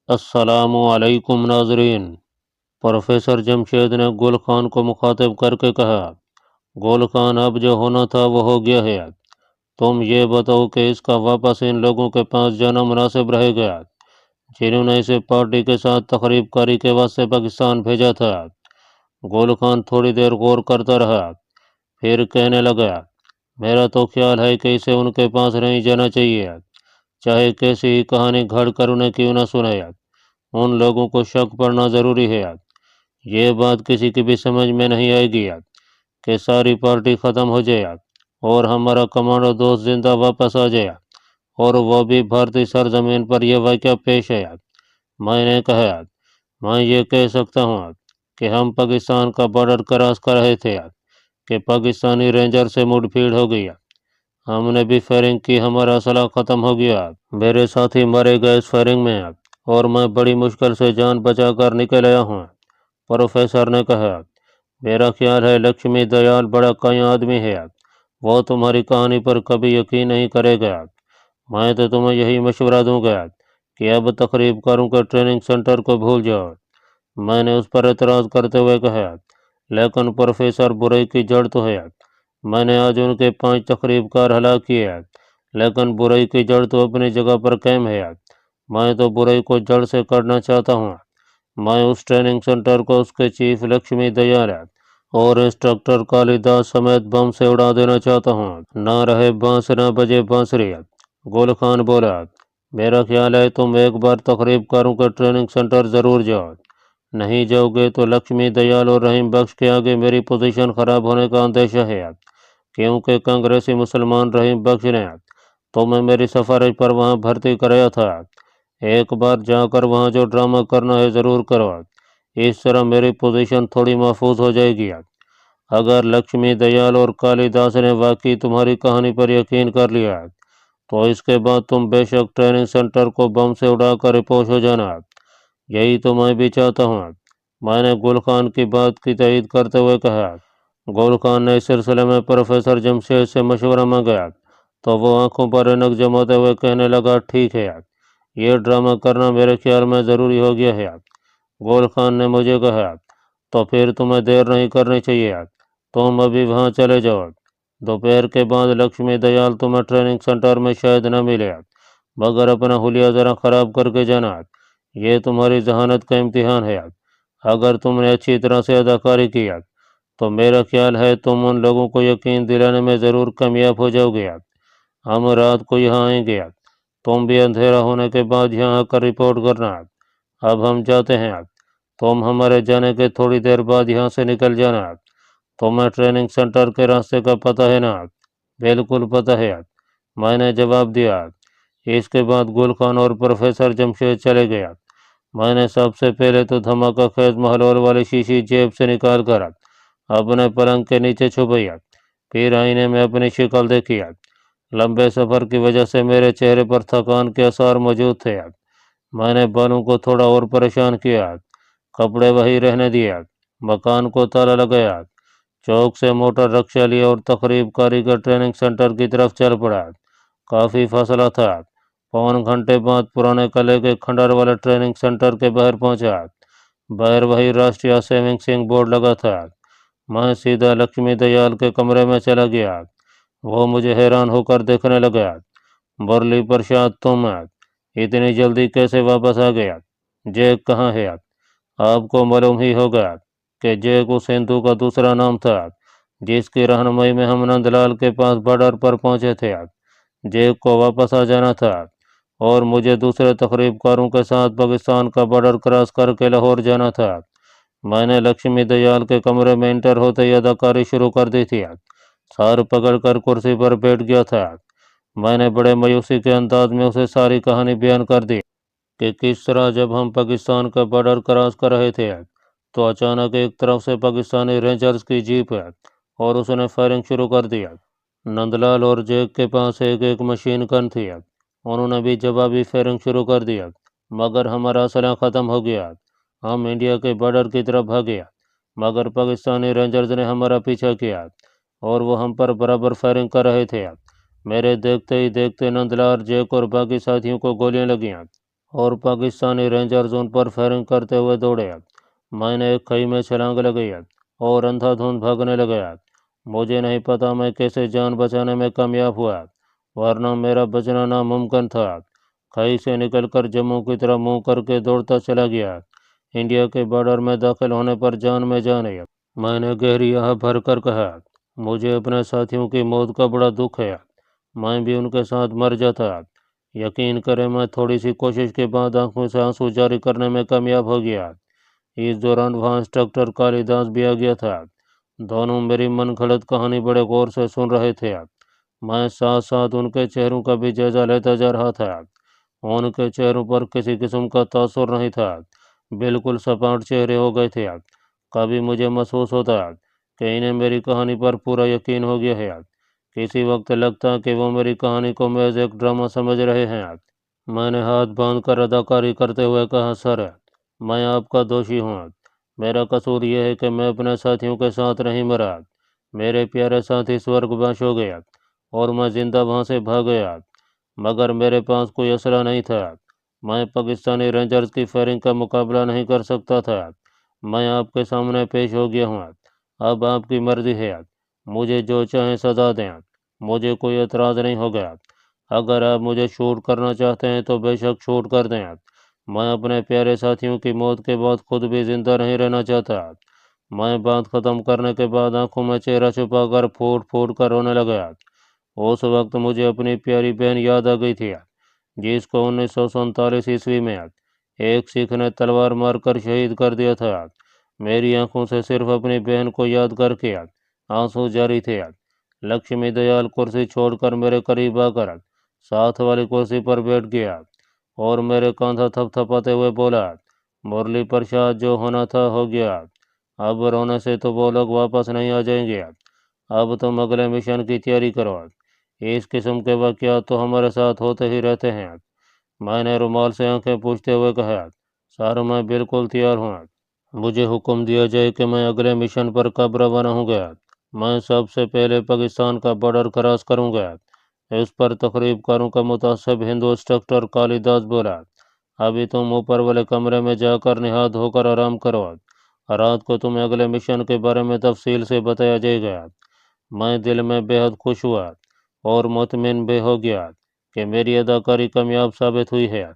السلام علیکم ناظرین۔ پروفیسر جمشید نے گل خان کو مخاطب کر کے کہا، گل خان اب جو ہونا تھا وہ ہو گیا ہے، تم یہ بتاؤ کہ اس کا واپس ان لوگوں کے پاس جانا مناسب رہے گا جنہوں نے اسے پارٹی کے ساتھ تقریب کاری کے واسطے پاکستان بھیجا تھا۔ گل خان تھوڑی دیر غور کرتا رہا، پھر کہنے لگا، میرا تو خیال ہے کہ اسے ان کے پاس نہیں جانا چاہیے، چاہے کیسی ہی کہانی گھڑ کر انہیں کیوں نہ سنائے۔ ان لوگوں کو شک پڑنا ضروری ہے۔ یہ بات کسی کی بھی سمجھ میں نہیں آئے گی کہ ساری پارٹی ختم ہو جائے اور ہمارا کمانڈو دوست زندہ واپس آ جائے، اور وہ بھی بھارتی سرزمین پر یہ واقعہ پیش ہے۔ میں نے کہا، میں یہ کہہ سکتا ہوں کہ ہم پاکستان کا بارڈر کراس کر رہے تھے کہ پاکستانی رینجر سے مڈ پھیڑ ہو گئی، ہم نے بھی فائرنگ کی، ہمارا اسلحہ ختم ہو گیا، میرے ساتھی مارے گئے اس فائرنگ میں، اور میں بڑی مشکل سے جان بچا کر نکل آیا ہوں۔ پروفیسر نے کہا، میرا خیال ہے لکشمی دیال بڑا قائم آدمی ہے، وہ تمہاری کہانی پر کبھی یقین نہیں کرے گا۔ میں تو تمہیں یہی مشورہ دوں گا کہ اب تقریب کاروں کے ٹریننگ سینٹر کو بھول جاؤ۔ میں نے اس پر اعتراض کرتے ہوئے کہا، لیکن پروفیسر برائی کی جڑ تو ہے، میں نے آج ان کے 5 تقریب کار ہلاک کیے، لیکن برائی کی جڑ تو اپنی جگہ پر قائم ہے۔ میں تو برائی کو جڑ سے کرنا چاہتا ہوں۔ میں اس ٹریننگ سینٹر کو اس کے چیف لکشمی دیال اور انسٹرکٹر کالی داس سمیت بم سے اڑا دینا چاہتا ہوں۔ نہ رہے بانس نہ بجے بانسری۔ گل خان بولا، میرا خیال ہے تم ایک بار تقریب کاروں کے ٹریننگ سینٹر ضرور جاؤ، نہیں جاؤ گے تو لکشمی دیال اور رحیم بخش کے آگے میری پوزیشن خراب ہونے کا اندیشہ ہے، کیونکہ کانگریسی مسلمان رحیم بخش نے تمہیں میری سفارش پر وہاں بھرتی کرایا تھا۔ ایک بار جا کر وہاں جو ڈرامہ کرنا ہے ضرور کرو، اس طرح میری پوزیشن تھوڑی محفوظ ہو جائے گی۔ اگر لکشمی دیال اور کالی داس نے واقعی تمہاری کہانی پر یقین کر لیا تو اس کے بعد تم بے شک ٹریننگ سینٹر کو بم سے اڑا کر رپوش ہو جانا۔ یہی تو میں بھی چاہتا ہوں۔ میں نے گل خان کی بات کی تائید کرتے ہوئے کہا۔ گل خان نے اس سلسلے میں پروفیسر جمشید سے مشورہ مانگا تو وہ آنکھوں پر اینک جماتے ہوئے کہنے لگا، ٹھیک ہے، یہ ڈرامہ کرنا میرے خیال میں ضروری ہو گیا ہے۔ گل خان نے مجھے کہا، تو پھر تمہیں دیر نہیں کرنی چاہیے، تم ابھی وہاں چلے جاؤ۔ دوپہر کے بعد لکشمی دیال تمہیں ٹریننگ سینٹر میں شاید نہ ملے، مگر اپنا حلیہ ذرا خراب کر کے جانا، یہ تمہاری ذہانت کا امتحان ہے۔ اگر تم نے اچھی طرح سے اداکاری کی تو میرا خیال ہے تم ان لوگوں کو یقین دلانے میں ضرور کامیاب ہو جاؤ گے۔ ہم رات کو یہاں آئیں گے، تم بھی اندھیرا ہونے کے بعد یہاں آ کر رپورٹ کرنا۔ اب ہم جاتے ہیں، تم ہمارے جانے کے تھوڑی دیر بعد یہاں سے نکل جانا۔ تمہیں ٹریننگ سینٹر کے راستے کا پتہ ہے نا؟ بالکل پتہ ہے، میں نے جواب دیا۔ اس کے بعد گل خان اور پروفیسر جمشید چلے گیا۔ میں نے سب سے پہلے تو دھماکہ خیز محلول والی شیشی جیب سے نکال کر اپنے پلنگ کے نیچے چھپائی، پھر آئینے میں اپنی شکل دیکھی۔ لمبے سفر کی وجہ سے میرے چہرے پر تھکان کے آثار موجود تھے۔ میں نے بالوں کو تھوڑا اور پریشان کیا، کپڑے وہی رہنے دیا، مکان کو تالا لگایا، چوک سے موٹر رکشہ لیا اور تقریب کاری کے ٹریننگ سینٹر کی طرف چل پڑا۔ کافی فاصلہ تھا۔ پون گھنٹے بعد پرانے قلعے کے کھنڈر والے ٹریننگ سینٹر کے باہر پہنچا۔ باہر وہی راشٹریہ سیونگ سنگھ بورڈ لگا تھا۔ میں سیدھا لکشمی دیال کے کمرے میں چلا گیا۔ وہ مجھے حیران ہو کر دیکھنے لگا۔ مرلی پرساد، تم اتنی جلدی کیسے واپس آ گیا؟ جیک کہاں ہے؟ آپ کو معلوم ہی ہوگا کہ جیک اس ہندو کا دوسرا نام تھا جس کی رہنمائی میں ہم نند لال کے پاس بارڈر پر پہنچے تھے۔ جیک کو واپس آ جانا تھا اور مجھے دوسرے تقریب کاروں کے ساتھ پاکستان کا بارڈر کراس کر کے لاہور جانا تھا۔ میں نے لکشمی دیال کے کمرے میں انٹر ہوتے ہی اداکاری شروع کر دی تھی۔ سار پکڑ کر کرسی پر بیٹھ گیا تھا۔ میں نے بڑے مایوسی کے انداز میں اسے ساری کہانی بیان کر دی کہ کس طرح جب ہم پاکستان کا بارڈر کراس کر رہے تھے تو اچانک ایک طرف سے پاکستانی رینجرز کی جیپ اور اس نے فائرنگ شروع کر دیا۔ نندلال اور جیک کے پاس ایک مشین گن تھی، انہوں نے بھی جوابی فائرنگ شروع کر دیا، مگر ہمارا اسلحہ ختم ہو گیا۔ ہم انڈیا کے بارڈر کی طرف بھاگے، مگر پاکستانی رینجرز نے ہمارا پیچھا کیا اور وہ ہم پر برابر فائرنگ کر رہے تھے۔ میرے دیکھتے ہی دیکھتے نندلال، جیک اور باقی ساتھیوں کو گولیاں لگیں और पाकिस्तानी रेंजर्स उन पर फायरिंग करते हुए दौड़े। मैंने एक खाई में छलांग लगाई और अंधाधुंध भागने लगा। मुझे नहीं पता मैं कैसे जान बचाने में कामयाब हुआ, वरना मेरा बचना नामुमकिन था। खाई से निकलकर जम्मू की तरफ मुंह करके दौड़ता चला गया। इंडिया के बॉर्डर में दाखिल होने पर जान में जान आई। मैंने गहरी आह भरकर कहा, मुझे अपने साथियों की मौत का बड़ा दुख है, मैं भी उनके साथ मर जाता। यकीन करें, मैं थोड़ी सी कोशिश के बाद आंखों से आंसू जारी करने में कामयाब हो गया। इस दौरान वहाँ इंस्ट्रक्टर कालिदास भी आ गया था। दोनों मेरी मन घड़त कहानी बड़े गौर से सुन रहे थे। मैं साथ साथ उनके चेहरों का भी जायजा लेता जा रहा था। उनके चेहरों पर किसी किस्म का तासुर नहीं था, बिल्कुल सपाट चेहरे हो गए थे। कभी मुझे महसूस होता कि इन्हें मेरी कहानी पर पूरा यकीन हो गया है। किसी वक्त लगता कि वो मेरी कहानी को महज एक ड्रामा समझ रहे हैं। मैंने हाथ बांधकर अदाकारी करते हुए कहा, सर, मैं आपका दोषी हूँ। मेरा कसूर यह है कि मैं अपने साथियों के साथ नहीं मरा। मेरे प्यारे साथी स्वर्गवास हो गया और मैं जिंदा वहाँ से भाग गया, मगर मेरे पास कोई असला नहीं था। मैं पाकिस्तानी रेंजर्स की फायरिंग का मुकाबला नहीं कर सकता था। मैं आपके सामने पेश हो गया हूँ। अब आपकी मर्जी है, मुझे जो चाहे सजा दें, मुझे कोई एतराज़ नहीं होगा। अगर आप मुझे शूट करना चाहते हैं तो बेशक शूट कर दें। मैं अपने प्यारे साथियों की मौत के बाद खुद भी जिंदा नहीं रहना चाहता। मैं बात खत्म करने के बाद आंखों में चेहरा छुपाकर फूट फूट कर रोने लगा। उस वक्त मुझे अपनी प्यारी बहन याद आ गई थी, जिसको 1947 ईस्वी में एक सिख ने तलवार मारकर शहीद कर दिया था। मेरी आंखों से सिर्फ अपनी बहन को याद करके आंसू जारी थे। लक्ष्मी दयाल कुर्सी छोड़कर मेरे करीब आकर साथ वाली कुर्सी पर बैठ गया और मेरे कांधा थपथपाते हुए बोला, मुरली प्रसाद, जो होना था हो गया। अब रोने से तो वो लोग वापस नहीं आ जाएंगे। अब तुम अगले मिशन की तैयारी करो। इस किस्म के वाक़यात तो हमारे साथ होते ही रहते हैं। मैंने रुमाल से आंखें पूछते हुए कहा, सर, मैं बिल्कुल तैयार हूँ। मुझे हुक्म दिया जाए कि मैं अगले मिशन पर कब रवाना होऊंगा। मैं सबसे पहले पाकिस्तान का बॉर्डर क्रॉस करूंगा। इस पर तकरीबकारों का मुतासब हिंदू इंस्ट्रक्टर कालिदास बोला, अभी तुम ऊपर वाले कमरे में जाकर निहा धोकर आराम करो। रात को तुम्हें अगले मिशन के बारे में तफसील से बताया जाएगा। मैं दिल में बेहद खुश हुआ और मुतमिन भी हो गया कि मेरी अदाकारी कामयाब साबित हुई है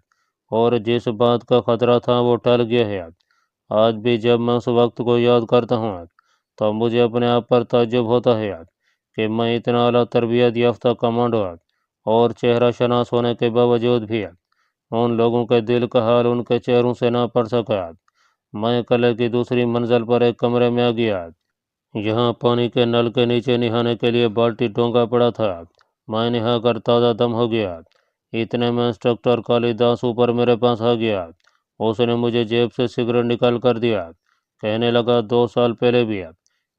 और जिस बात का खतरा था वो टल गया है। आज भी जब मैं उस वक्त को याद करता हूँ तो मुझे अपने आप पर ताज्जुब होता है कि मैं इतना आला तरबियत याफ्ता कमांडो और चेहरा शनास होने के बावजूद भी उन लोगों के दिल का हाल उनके चेहरों से ना पढ़ सका। मैं किले की दूसरी मंजिल पर एक कमरे में आ गया। यहाँ पानी के नल के नीचे नहाने के लिए बाल्टी डोंगा पड़ा था। मैं नहाकर ताज़ा दम हो गया। इतने में इंस्ट्रक्टर कालिदास ऊपर मेरे पास आ गया। उसने मुझे जेब से सिगरेट निकाल कर दिया। कहने लगा, 2 साल पहले भी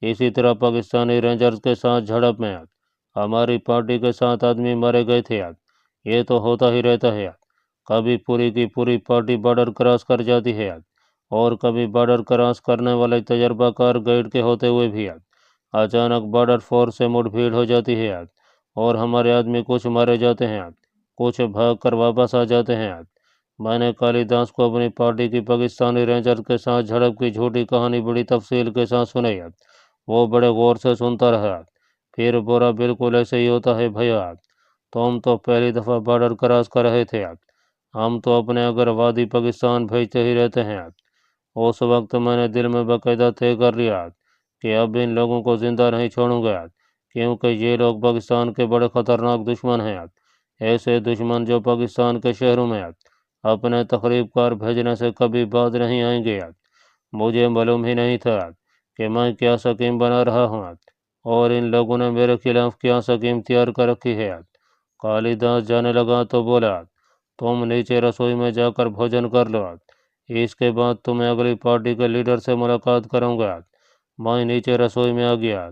इसी तरह पाकिस्तानी रेंजर्स के साथ झड़प में हमारी पार्टी के 7 आदमी मारे गए थे। ये तो होता ही रहता है। कभी पूरी की पूरी पार्टी बॉर्डर क्रॉस कर जाती है और कभी बॉर्डर क्रॉस करने वाले तजर्बाकार गाइड के होते हुए भी अचानक बॉर्डर फोर्स से मुठभेड़ हो जाती है और हमारे आदमी कुछ मारे जाते हैं, कुछ भाग कर वापस आ जाते हैं। मैंने कालिदास को अपनी पार्टी की पाकिस्तानी रेंजर के साथ झड़प की झूठी कहानी बड़ी तफसील के साथ सुनाई। वो बड़े गौर से सुनता रहा। फिर बोला, बिल्कुल ऐसे ही होता है भैया, तुम तो पहली दफ़ा बॉर्डर क्रॉस कर रहे थे, हम तो अपने अगरवादी पाकिस्तान भेजते ही रहते हैं। उस वक्त मैंने दिल में बाकायदा तय कर लिया कि अब इन लोगों को जिंदा नहीं छोड़ूंगा, क्योंकि ये लोग पाकिस्तान के बड़े खतरनाक दुश्मन हैं। ऐसे दुश्मन जो पाकिस्तान के शहरों में अपने तकरीबकार भेजने से कभी बाज नहीं आएंगे। मुझे मालूम ही नहीं था कि मैं क्या स्कीम बना रहा हूँ और इन लोगों ने मेरे खिलाफ क्या स्कीम तैयार कर रखी है। कालिदास जाने लगा तो बोला, तुम नीचे रसोई में जाकर भोजन कर लो, इसके बाद तुम्हें अगली पार्टी के लीडर से मुलाकात करूंगा। मैं नीचे रसोई में आ गया,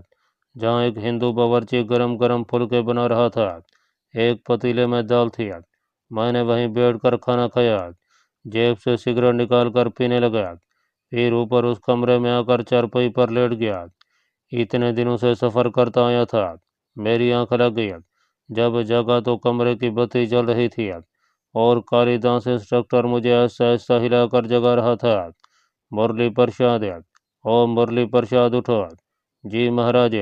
जहाँ एक हिंदू बावर्ची गरम गरम फुलके बना रहा था। एक पतीले में दाल थी। मैंने वहीं बैठकर खाना खाया, जेब से सिगरेट निकाल कर पीने लगा, फिर ऊपर उस कमरे में आकर चारपाई पर लेट गया। इतने दिनों से सफ़र करता आया था, मेरी आंख लग गई। जब जगा तो कमरे की बत्ती जल रही थी और कालिदास इंस्ट्रक्टर मुझे ऐसा ऐसा हिला कर जगा रहा था। मुरली प्रसाद, ओ मुरली प्रसाद उठो। जी महाराज।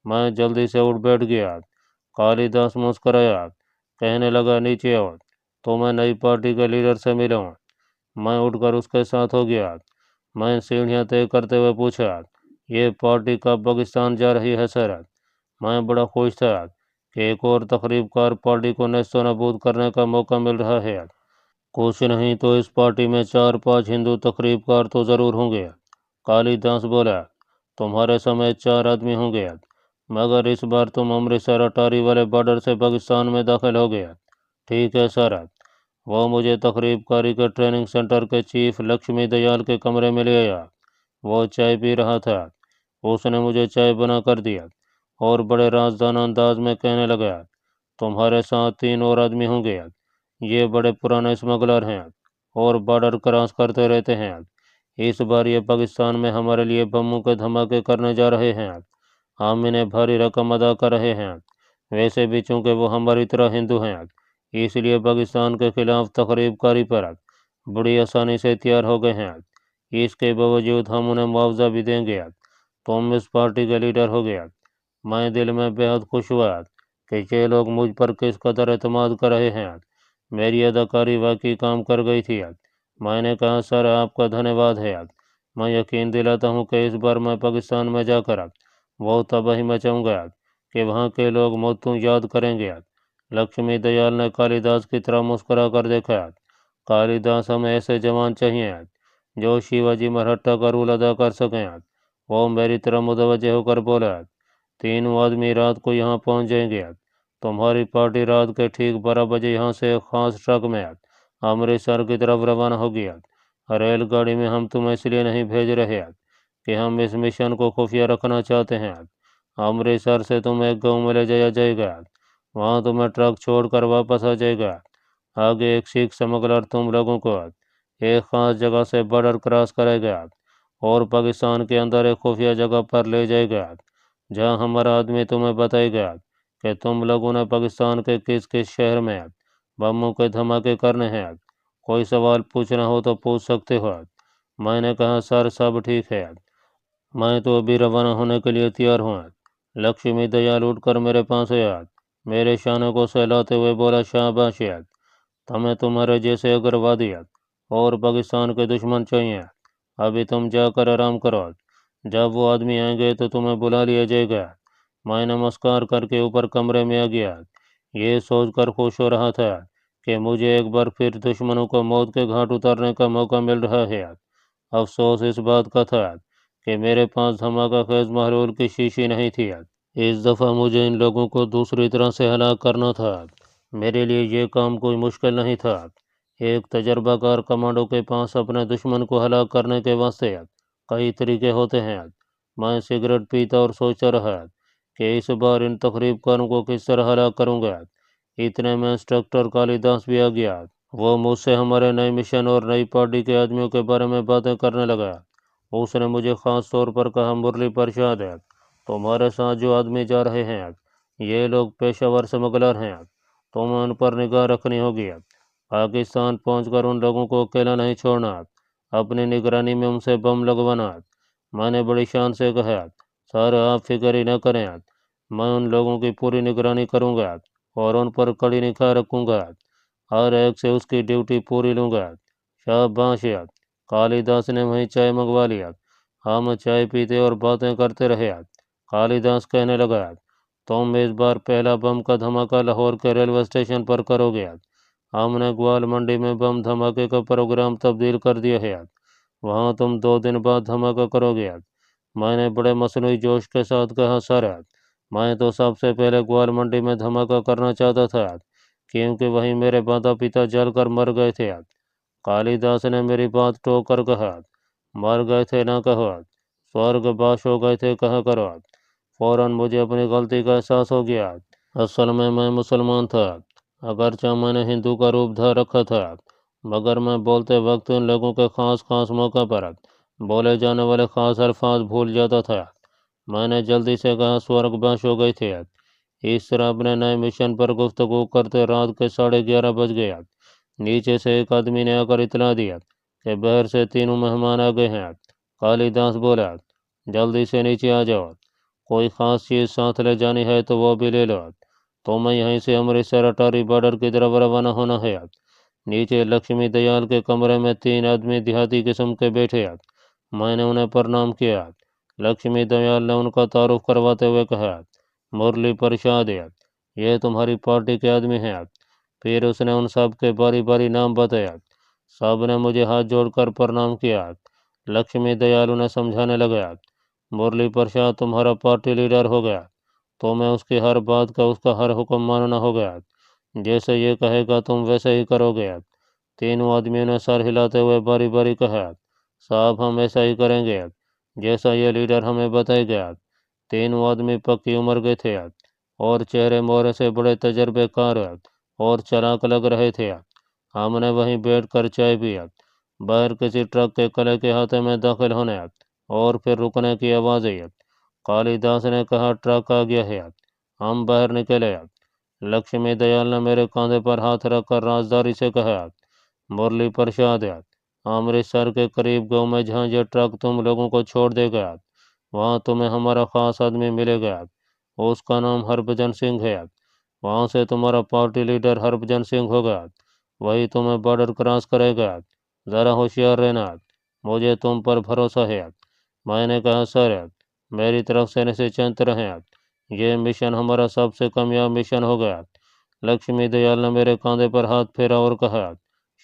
मैं जल्दी से उठ बैठ गया। कालिदास मुस्कुराया, कहने लगा नीचे आओ, तो मैं नई पार्टी के लीडर से मिलूं। मैं उठकर उसके साथ हो गया। मैं सीढ़ियां तय करते हुए पूछा, ये पार्टी कब पाकिस्तान जा रही है सर? मैं बड़ा खुश था कि एक और तकरीबकार पार्टी को नेस्तो नाबूद करने का मौका मिल रहा है। कुछ नहीं तो इस पार्टी में 4-5 हिंदू तकरीबकार तो ज़रूर होंगे। कालिदास बोला, तुम्हारे समेत 4 आदमी होंगे, मगर इस बार तुम अमृतसर अटारी वाले बॉर्डर से पाकिस्तान में दाखिल हो गए। ठीक है सर। वो मुझे तकरीबकारी के ट्रेनिंग सेंटर के चीफ लक्ष्मी दयाल के कमरे में ले आया। वो चाय पी रहा था। उसने मुझे चाय बना कर दिया और बड़े राजदाना अंदाज में कहने लगा, तुम्हारे साथ 3 और आदमी होंगे। ये बड़े पुराने स्मगलर हैं और बॉर्डर क्रॉस करते रहते हैं। इस बार ये पाकिस्तान में हमारे लिए बमों के धमाके करने जा रहे हैं। हम इन्हें भारी रकम अदा कर रहे हैं। वैसे भी चूंकि वो हमारी तरह हिंदू हैं, इसलिए पाकिस्तान के खिलाफ तकरीबकारी पर बड़ी आसानी से तैयार हो गए हैं। इसके बावजूद हम उन्हें मुआवजा भी देंगे। तुम इस पार्टी के लीडर हो गया। मैं दिल में बेहद खुश हुआ कि ये लोग मुझ पर किस कदर एतमाद कर रहे हैं। मेरी अदाकारी वाकई काम कर गई थी। मैंने कहा, सर आपका धन्यवाद है। मैं यकीन दिलाता हूँ कि इस बार मैं पाकिस्तान में जाकर वो तबाही मचाऊंगा कि वहाँ के लोग मुझको याद करेंगे। लक्ष्मी दयाल ने कालिदास की तरफ मुस्कुरा कर देखा। कालिदास, हमें ऐसे जवान चाहिए जो शिवाजी मराठा का रोल अदा कर सकें। वो मेरी तरफ मुतवज्जे होकर बोला, 3 आदमी रात को यहाँ पहुँच जाएंगे। तुम्हारी पार्टी रात के ठीक 12 बजे यहाँ से एक खास ट्रक में अमृतसर की तरफ रवाना होगी। रेलगाड़ी में हम तुम्हें इसलिए नहीं भेज रहे कि हम इस मिशन को खुफिया रखना चाहते हैं। अमृतसर से तुम्हें एक गांव में ले जाया जाएगा। वहाँ तुम्हें ट्रक छोड़कर वापस आ जाएगा। आगे एक सिख स्मगलर तुम लोगों को एक खास जगह से बॉर्डर क्रॉस करेगा और पाकिस्तान के अंदर एक खुफिया जगह पर ले जाएगा, जहाँ हमारा आदमी तुम्हें बताएगा कि तुम लोगों ने पाकिस्तान के किस किस शहर में बमों के धमाके करने हैं। कोई सवाल पूछना हो तो पूछ सकते हो। मैंने कहा, सर सब ठीक है, मैं तो अभी रवाना होने के लिए तैयार हूँ। लक्ष्मी दयाल उठकर मेरे पास आया, मेरे शानों को सहलाते हुए बोला, शाबाश, तुम्हें तुम्हारे जैसे अग्रवादी और पाकिस्तान के दुश्मन चाहिए। अभी तुम जाकर आराम करो। जब वो आदमी आएंगे तो तुम्हें बुला लिया जाएगा। मैं नमस्कार करके ऊपर कमरे में आ गया। ये सोचकर खुश हो रहा था कि मुझे एक बार फिर दुश्मनों को मौत के घाट उतारने का मौका मिल रहा है। अफसोस इस बात का था कि मेरे पास धमाका खेज महलूल की शीशी नहीं थी। इस दफ़ा मुझे इन लोगों को दूसरी तरह से हलाक करना था। मेरे लिए ये काम कोई मुश्किल नहीं था। एक तजर्बाकार कमांडो के पास अपने दुश्मन को हलाक करने के वास्ते कई तरीके होते हैं। मैं सिगरेट पीता और सोचता रहा कि इस बार इन तकरीबकारों को किस तरह हलाक करूंगा। इतने में इंस्ट्रक्टर कालिदास भी आ गया। वो मुझसे हमारे नए मिशन और नई पार्टी के आदमियों के बारे में बातें करने लगा। उसने मुझे खास तौर पर कहा, मुरली प्रसाद, तुम्हारे साथ जो आदमी जा रहे हैं ये लोग पेशेवर स्मगलर हैं। तुम्हें उन पर निगाह रखनी होगी। पाकिस्तान पहुंचकर उन लोगों को अकेला नहीं छोड़ना। अपनी निगरानी में उनसे बम लगवाना। मैंने बड़ी शान से कहा, सर आप फिक्र ही न करें, मैं उन लोगों की पूरी निगरानी करूंगा और उन पर कड़ी निगाह रखूंगा। हर एक से उसकी ड्यूटी पूरी लूंगा। शाबाश। कालिदास ने वहीं चाय मंगवा लिया। हम चाय पीते और बातें करते रहे। कालिदास कहने लगा, तुम इस बार पहला बम का धमाका लाहौर के रेलवे स्टेशन पर करोगे। हमने ग्वाल मंडी में बम धमाके का प्रोग्राम तब्दील कर दिया है। वहाँ तुम 2 दिन बाद धमाका करोगे। मैंने बड़े मसनूई जोश के साथ कहा, सर मैं तो सबसे पहले ग्वाल मंडी में धमाका करना चाहता था, क्योंकि वहीं मेरे माता पिता जलकर मर गए थे। कालिदास ने मेरी बात टोक कर कहा, मर गए थे ना कहो, स्वर्गवास हो गए थे कहा करो। फौरन मुझे अपनी गलती का एहसास हो गया। असल में मैं मुसलमान था, अगरचे मैंने हिंदू का रूप धार रखा था, मगर मैं बोलते वक्त उन लोगों के खास खास मौका पर बोले जाने वाले खास अल्फाज भूल जाता था। मैंने जल्दी से कहा, स्वर्गवास हो गए थे। इस तरह अपने नए मिशन पर गुफ्तगू करते रात के 11:30 बज गया। نیچے سے ایک آدمی نے آ کر اطلاع دیا کہ باہر سے تینوں مہمان آ گئے ہیں۔ کالی داس بولا، جلدی سے نیچے آ جاؤ، کوئی خاص چیز ساتھ لے جانی ہے تو وہ بھی لے لو، تو میں یہیں سے امرتسر اٹاری بارڈر کی طرف روانہ ہونا ہے۔ نیچے لکشمی دیال کے کمرے میں 3 آدمی دیہاتی قسم کے بیٹھے۔ میں نے انہیں پرنام کیا۔ لکشمی دیال نے ان کا تعارف کرواتے ہوئے کہا، مرلی پرساد، یہ تمہاری پارٹی کے آدمی ہیں۔ پھر اس نے ان سب کے باری باری نام بتایا۔ سب نے مجھے ہاتھ جوڑ کر پرنام کیا۔ لکشمی دیال انہیں سمجھانے لگا، مرلی پرساد تمہارا پارٹی لیڈر ہو گیا، تو میں اس کی ہر بات کا اس کا ہر حکم ماننا ہوگا، جیسے یہ کہے گا تم ویسے ہی کرو گے۔ تینوں آدمیوں نے سر ہلاتے ہوئے باری باری کہا، صاحب ہم ایسا ہی کریں گے جیسا یہ لیڈر ہمیں بتائے گا۔ تینوں آدمی پکی عمر کے تھے اور چہرے مورے سے بڑے تجربے کار اور چلاک لگ رہے تھے۔ ہم نے وہیں بیٹھ کر چائے پیا۔ باہر کسی ٹرک کے کلے کے ہاتھے میں داخل ہونے اور پھر رکنے کی آواز آئی۔ کالی داس نے کہا، ٹرک آ گیا ہے، ہم باہر نکلے۔ لکشمی دیال نے میرے کاندھے پر ہاتھ رکھ کر رازداری سے کہا، مرلی پرساد، امرتسر کے قریب گاؤں میں جہاں یہ ٹرک تم لوگوں کو چھوڑ دے گا وہاں تمہیں ہمارا خاص آدمی ملے گا، اس کا نام ہربھجن سنگھ ہے۔ وہاں سے تمہارا پارٹی لیڈر ہربھجن سنگھ ہوگا، وہی تمہیں بارڈر کراس کرے گا، ذرا ہوشیار رہنا، مجھے تم پر بھروسہ ہے۔ میں نے کہا، سر میری طرف سے نشچنت رہیں، یہ مشن ہمارا سب سے کامیاب مشن ہوگا۔ لکشمی دیال نے میرے کاندھے پر ہاتھ پھیرا اور کہا،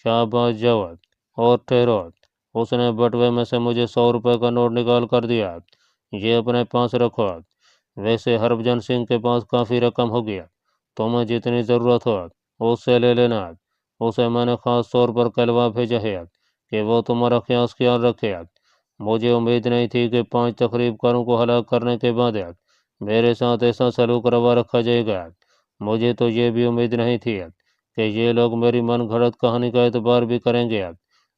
شاباش جاؤ اور ٹھہرو۔ اس نے بٹوے میں سے مجھے 100 روپے کا نوٹ نکال کر دیا، یہ اپنے پاس رکھو، ویسے ہربھجن سنگھ کے پاس کافی رقم ہوگی، تمہیں جتنی ضرورت ہو اس سے لے لینا، اسے میں نے خاص طور پر کہلوا بھیجا ہے کہ وہ تمہارا خاص خیال رکھے۔ مجھے امید نہیں تھی کہ 5 تقریب کاروں کو ہلاک کرنے کے بعد میرے ساتھ ایسا سلوک روا رکھا جائے گا۔ مجھے تو یہ بھی امید نہیں تھی کہ یہ لوگ میری من گھڑت کہانی کا اعتبار بھی کریں گے،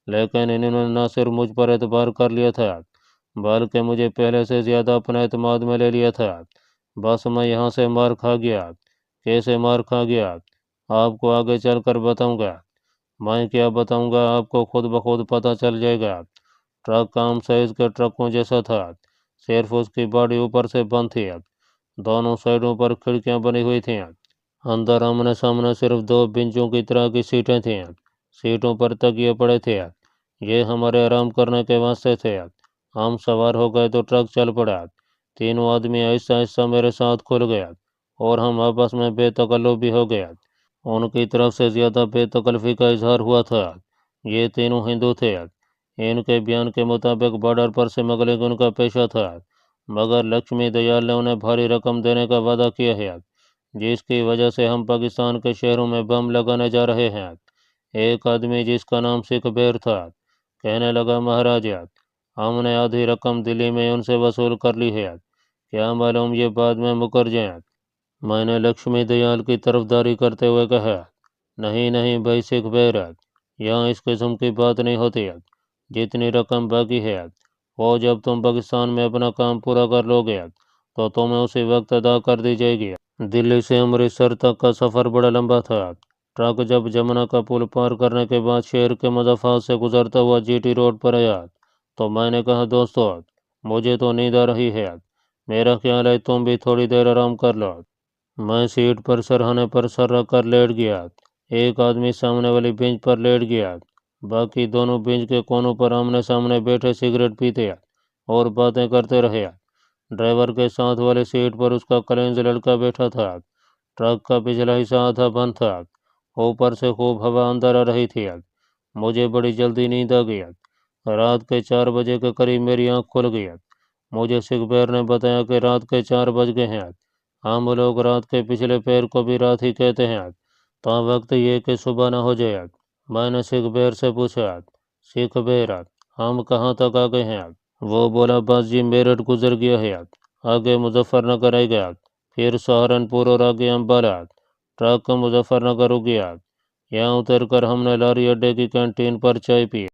لیکن انہوں نے نہ صرف مجھ پر اعتبار کر لیا تھا بلکہ مجھے پہلے سے زیادہ اپنے اعتماد میں لے لیا تھا۔ بس میں یہاں سے مار کھا گیا۔ کیسے مار کھا گیا آپ کو آگے چل کر بتاؤں گا۔ میں کیا بتاؤں گا، آپ کو خود بخود پتہ چل جائے گا۔ ٹرک عام سائز کے ٹرکوں جیسا تھا، صرف اس کی باڈی اوپر سے بند تھی، دونوں سائڈوں پر کھڑکیاں بنی ہوئی تھیں۔ اندر آمنے سامنے صرف 2 بنچوں کی طرح کی سیٹیں تھیں، سیٹوں پر تکیے پڑے تھے، یہ ہمارے آرام کرنے کے واسطے تھے۔ ہم سوار ہو گئے تو ٹرک چل پڑا۔ تینوں آدمی آہستہ آہستہ میرے ساتھ کھل گیا اور ہم آپس میں بے تکلف بھی ہو گیا۔ ان کی طرف سے زیادہ بے تکلفی کا اظہار ہوا تھا۔ یہ تینوں ہندو تھے۔ ان کے بیان کے مطابق بارڈر پر اسمگلنگ ان کا پیشہ تھا، مگر لکشمی دیال نے انہیں بھاری رقم دینے کا وعدہ کیا ہے، جس کی وجہ سے ہم پاکستان کے شہروں میں بم لگانے جا رہے ہیں۔ ایک آدمی جس کا نام سکھ بیر تھا کہنے لگا، مہاراج ہم نے آدھی رقم دلی میں ان سے وصول کر لی ہے، کیا معلوم یہ بعد میں مکر جائیں۔ میں نے لکشمی دیال کی طرفداری کرتے ہوئے کہا، نہیں نہیں بھائی سکھ بیر، یہاں اس قسم کی بات نہیں ہوتی، جتنی رقم باقی ہے وہ جب تم پاکستان میں اپنا کام پورا کر لو گے تو تمہیں اسی وقت ادا کر دی جائے گی۔ دلی سے امرتسر تک کا سفر بڑا لمبا تھا۔ ٹرک جب جمنا کا پل پار کرنے کے بعد شہر کے مضافات سے گزرتا ہوا جی ٹی روڈ پر آیا تو میں نے کہا، دوستو مجھے تو نیند آ رہی ہے، میرا خیال ہے تم بھی تھوڑی دیر آرام کر لو۔ میں سیٹ پر سرہانے پر سر رکھ کر لیٹ گیا۔ ایک آدمی سامنے والی بینچ پر لیٹ گیا، باقی دونوں بینچ کے کونوں پر آمنے سامنے بیٹھے سگریٹ پیتے اور باتیں کرتے رہے۔ ڈرائیور کے ساتھ والی سیٹ پر اس کا کلنج لڑکا بیٹھا تھا۔ ٹرک کا پچھلا حصہ آدھا بند تھا، اوپر سے خوب ہوا اندر آ رہی تھی۔ مجھے بڑی جلدی نیند آ گئی۔ رات کے 4 بجے کے قریب میری آنکھ کھل گئی۔ مجھے سکھ بیر نے بتایا کہ رات کے 4 بج گئے ہیں۔ ہم لوگ رات کے پچھلے پیر کو بھی رات ہی کہتے ہیں، تا وقت یہ کہ صبح نہ ہو جائے۔ میں نے سکھ بیر سے پوچھا، سکھ بیر ہم کہاں تک آ گئے ہیں؟ وہ بولا، بس جی میرٹھ گزر گیا ہے، آگے مظفر نگر آئے گا، پھر سہارنپور اور آگے امبالہ۔ ٹرک مظفر نگر رک گیا، یہاں اتر کر ہم نے لاری اڈے کی کینٹین پر چائے پی۔